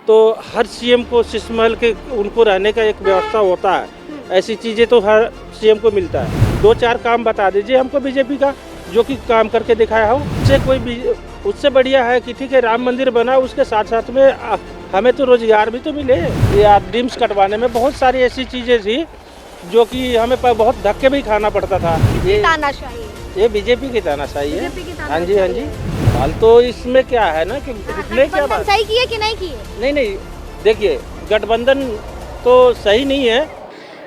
तो हर सीएम को शीश महल के उनको रहने का एक व्यवस्था होता है। ऐसी चीज़ें तो हर सीएम को मिलता है। 2-4 काम बता दीजिए हमको बीजेपी का जो कि काम करके दिखाया हो। उससे बढ़िया है कि ठीक है राम मंदिर बना, उसके साथ साथ में हमें तो रोजगार भी तो मिले। या ड्रीम्स कटवाने में बहुत सारी ऐसी चीज़ें थी जो कि हमें बहुत धक्के भी खाना पड़ता था। ये बीजेपी की तानाशाही है। हाँ जी हाँ जी। हाल तो इसमें क्या है ना कि इतने क्या बात सही किए कि नहीं किए? नहीं देखिए गठबंधन तो सही नहीं है।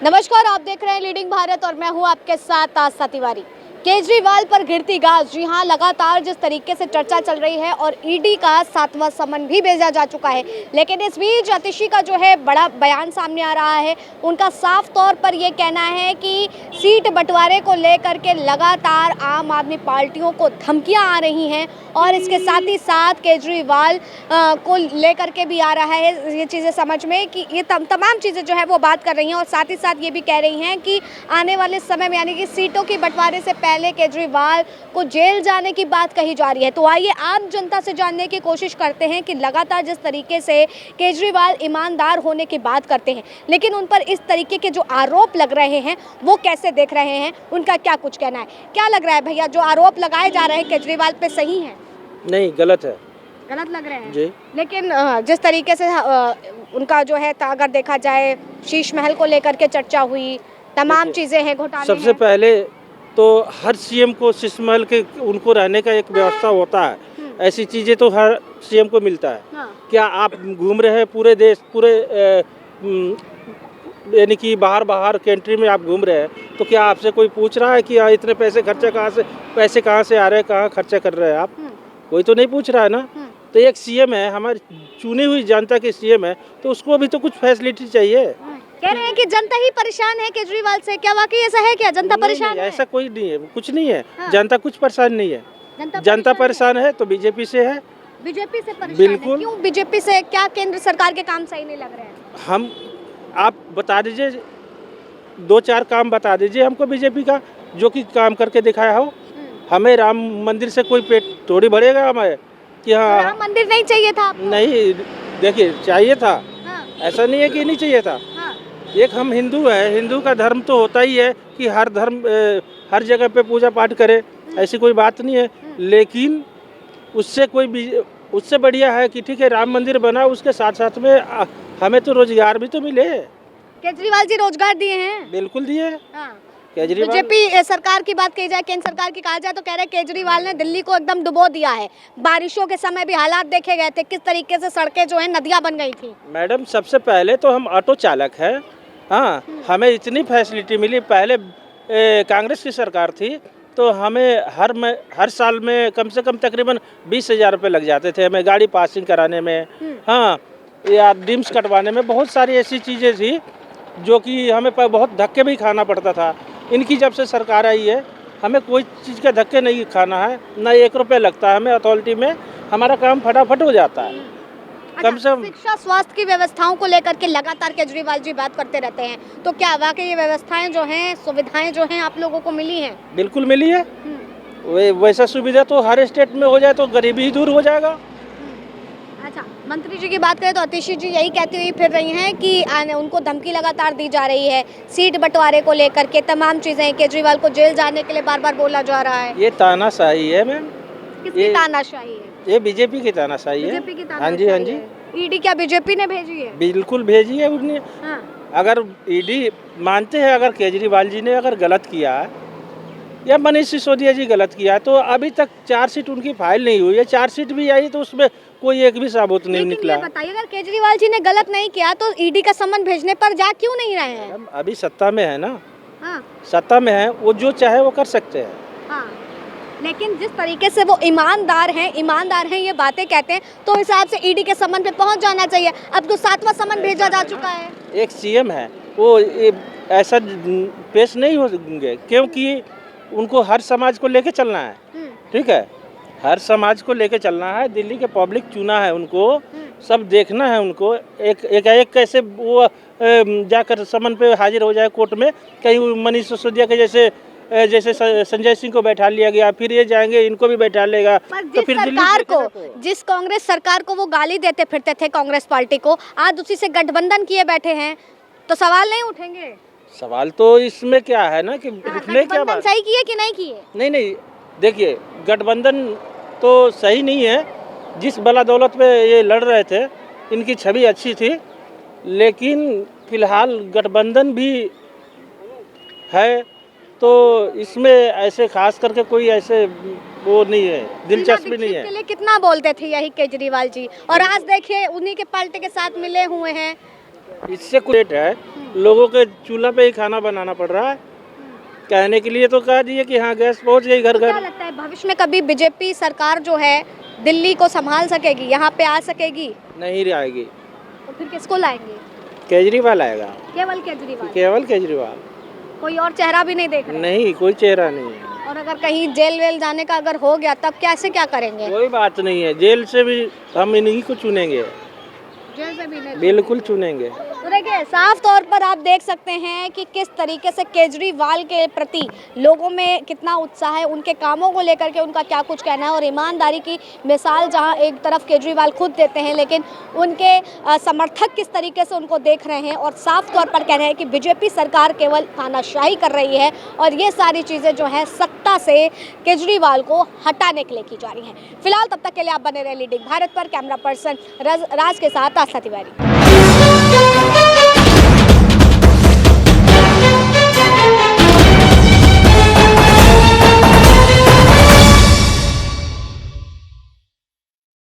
नमस्कार, आप देख रहे हैं लीडिंग भारत और मैं हूं आपके साथ आस्था तिवारी। केजरीवाल पर गिरती गाज, जी हां, लगातार जिस तरीके से चर्चा चल रही है और ईडी का 7वां समन भी भेजा जा चुका है, लेकिन इस बीच आतिशी का जो है बड़ा बयान सामने आ रहा है। उनका साफ तौर पर यह कहना है कि सीट बंटवारे को लेकर के लगातार आम आदमी पार्टियों को धमकियां आ रही हैं और इसके साथ ही साथ केजरीवाल को लेकर के भी आ रहा है ये चीज़ें समझ में कि ये तमाम चीज़ें जो है वो बात कर रही हैं और साथ ही साथ ये भी कह रही हैं कि आने वाले समय में यानी कि सीटों के बंटवारे से पहले केजरीवाल को जेल जाने की बात कही जा रही है। तो आइए आम जनता से जानने की कोशिश करते हैं कि लगातार जिस तरीके से केजरीवाल ईमानदार होने की बात करते हैं, लेकिन उन पर इस तरीके के जो आरोप लग रहे हैं वो कैसे देख रहे हैं, उनका क्या कुछ कहना है। क्या लग रहा है भैया, जो आरोप लगाए जा रहे हैं केजरीवाल पे सही है? नहीं, गलत है। गलत लग रहे हैं जी। लेकिन जिस तरीके से उनका जो है अगर देखा जाए शीश महल को लेकर के चर्चा हुई, तमाम चीजें हैं, घोटाले सबसे पहले तो हर सीएम को शीश महल के उनको रहने का एक व्यवस्था होता है। ऐसी चीज़ें तो हर सीएम को मिलता है। हाँ। क्या आप घूम रहे हैं पूरे देश, पूरे यानी कि बाहर कंट्री में आप घूम रहे हैं, तो क्या आपसे कोई पूछ रहा है कि इतने पैसे कहाँ से आ रहे हैं, कहाँ खर्चा कर रहे हैं आप? कोई तो नहीं पूछ रहा है ना। तो एक सीएम है, हमारी चुनी हुई जनता के सीएम है, तो उसको भी तो कुछ फैसिलिटी चाहिए। कह रहे हैं कि जनता ही परेशान है केजरीवाल से, क्या वाकई ऐसा है? क्या जनता परेशान है? ऐसा कोई नहीं है, कुछ नहीं है। हाँ। जनता कुछ परेशान नहीं है। जनता परेशान है तो बीजेपी से है। बीजेपी से परेशान बिल्कुल। है। क्यों बीजेपी से? क्या केंद्र सरकार के काम सही नहीं लग रहे हैं? आप बता दीजिए, 2-4 काम बता दीजिए हमको बीजेपी का जो कि काम करके दिखाया हो। हमें राम मंदिर से कोई पेट थोड़ी भरेगा हमें कि हाँ राम मंदिर नहीं चाहिए था आपको? नहीं, देखिए चाहिए था। हाँ। ऐसा नहीं है कि नहीं चाहिए था। हाँ। एक हम हिंदू है, हिंदू का धर्म तो होता ही है कि हर धर्म हर जगह पे पूजा पाठ करे, ऐसी कोई बात नहीं है। लेकिन उससे बढ़िया है कि ठीक है राम मंदिर बना, उसके साथ साथ में हमें तो रोजगार भी तो मिले। केजरीवाल जी रोजगार दिए हैं? बिल्कुल दिए। हाँ। केजरीवाल बीजेपी सरकार की बात की जाए, केंद्र सरकार की कहा जाए तो कह रहे केजरीवाल ने दिल्ली को एकदम डुबो दिया है। बारिशों के समय भी हालात देखे गए थे, किस तरीके से सड़कें जो है नदियां बन गई थी। मैडम सबसे पहले तो हम ऑटो चालक हैं। हाँ, हमें इतनी फैसिलिटी मिली। पहले कांग्रेस की सरकार थी तो हमें हर साल में कम से कम तकरीबन 20,000 रुपये लग जाते थे हमें गाड़ी पासिंग कराने में। हाँ, या ड्रीम्स कटवाने में बहुत सारी ऐसी चीज़ें थी जो कि हमें बहुत धक्के भी खाना पड़ता था। इनकी जब से सरकार आई है हमें कोई चीज़ का धक्के नहीं खाना है, ना 1 रुपये लगता है हमें अथॉरिटी में, हमारा काम फटाफट हो जाता है। कम से कम शिक्षा स्वास्थ्य की व्यवस्थाओं को लेकर के लगातार केजरीवाल जी बात करते रहते हैं, तो क्या वाकई ये व्यवस्थाएं जो हैं, सुविधाएं जो हैं आप लोगों को मिली हैं? बिल्कुल मिली है। वैसा सुविधा तो हर स्टेट में हो जाए तो गरीबी ही दूर हो जाएगा। अच्छा, मंत्री जी की बात करें तो आतिशी जी यही कहती हुई फिर रही हैं कि उनको धमकी लगातार दी जा रही है, सीट बंटवारे को लेकर के तमाम चीजें, केजरीवाल को जेल जाने के लिए बार बार बोला जा रहा है। ये तानाशाही है मैम। किसकी तानाशाही है? ये बीजेपी की तानाशाही है। बीजेपी की हाँ जी हाँ जी। ईडी क्या बीजेपी ने भेजी है? बिल्कुल भेजी है उन्होंने। हाँ। अगर ईडी मानते हैं अगर केजरीवाल जी ने अगर गलत किया है या मनीष सिसोदिया जी गलत किया है, तो अभी तक चार्जशीट उनकी फाइल नहीं हुई है। चार्जशीट भी आई तो उसमें कोई एक भी सबूत नहीं निकला। बताइए, अगर केजरीवाल जी ने गलत नहीं किया तो ईडी का सम्मन भेजने पर जा क्यों नहीं रहे हैं? अभी सत्ता में है ना। हाँ। सत्ता में है, वो जो चाहे वो कर सकते हैं। हाँ। लेकिन जिस तरीके से वो ईमानदार हैं ये बातें कहते हैं, तो हिसाब से ईडी के सम्मन पे पहुंच जाना चाहिए। अब तो 7वां सम्मन भेजा जा चुका है। एक सीएम है, वो ऐसा पेश नहीं होंगे क्योंकि उनको हर समाज को लेके चलना है। ठीक है, हर समाज को लेके चलना है। दिल्ली के पब्लिक चुना है उनको, सब देखना है उनको। एक कैसे वो जाकर समन पे हाजिर हो जाए कोर्ट में, कहीं मनीष सिसोदिया के जैसे जैसे संजय सिंह को बैठा लिया गया, फिर ये जाएंगे इनको भी बैठा लेगा। पर तो जिस फिर दिल्ली सरकार देखेगा को, जिस कांग्रेस सरकार को वो गाली देते फिरते थे कांग्रेस पार्टी को, आज उसी से गठबंधन किए बैठे हैं, तो सवाल नहीं उठेंगे? सवाल तो इसमें क्या है ना कि उठने क्या गठबंधन बात। सही किए कि नहीं किए? नहीं, देखिए गठबंधन तो सही नहीं है। जिस बला दौलत पे ये लड़ रहे थे इनकी छवि अच्छी थी, लेकिन फिलहाल गठबंधन भी है तो इसमें ऐसे खास करके कोई ऐसे वो नहीं है, दिलचस्पी नहीं के है। लिए कितना बोलते थे यही केजरीवाल जी, और आज देखिए उन्हीं के पार्टी के साथ मिले हुए हैं। इससे कुछ है, लोगों के चूल्हा पे ही खाना बनाना पड़ रहा है। कहने के लिए तो कह दिए कि हाँ गैस पहुंच गई घर क्या घर। लगता है भविष्य में कभी बीजेपी सरकार जो है दिल्ली को संभाल सकेगी, यहाँ पे आ सकेगी? नहीं आएगी, तो फिर किसको लाएंगे? केजरीवाल आएगा, केवल केजरीवाल? केवल केजरीवाल, कोई और चेहरा भी नहीं देख रहे? नहीं कोई चेहरा नहीं है। और अगर कहीं जेल वेल जाने का अगर हो गया तब कैसे क्या करेंगे? कोई बात नहीं है, जेल से भी हम इन्हीं को चुनेंगे, जेल से भी नहीं? बिल्कुल चुनेंगे। तो देखिए साफ तौर पर आप देख सकते हैं कि किस तरीके से केजरीवाल के प्रति लोगों में कितना उत्साह है, उनके कामों को लेकर के उनका क्या कुछ कहना है, और ईमानदारी की मिसाल जहां एक तरफ केजरीवाल खुद देते हैं, लेकिन उनके समर्थक किस तरीके से उनको देख रहे हैं और साफ तौर पर कह रहे हैं कि बीजेपी सरकार केवल तानाशाही कर रही है और ये सारी चीज़ें जो है सत्ता से केजरीवाल को हटाने के लिए की जा रही हैं। फिलहाल तब तक के लिए आप बने रहे लीडिंग भारत पर। कैमरा पर्सन राज के साथ आस्था तिवारी।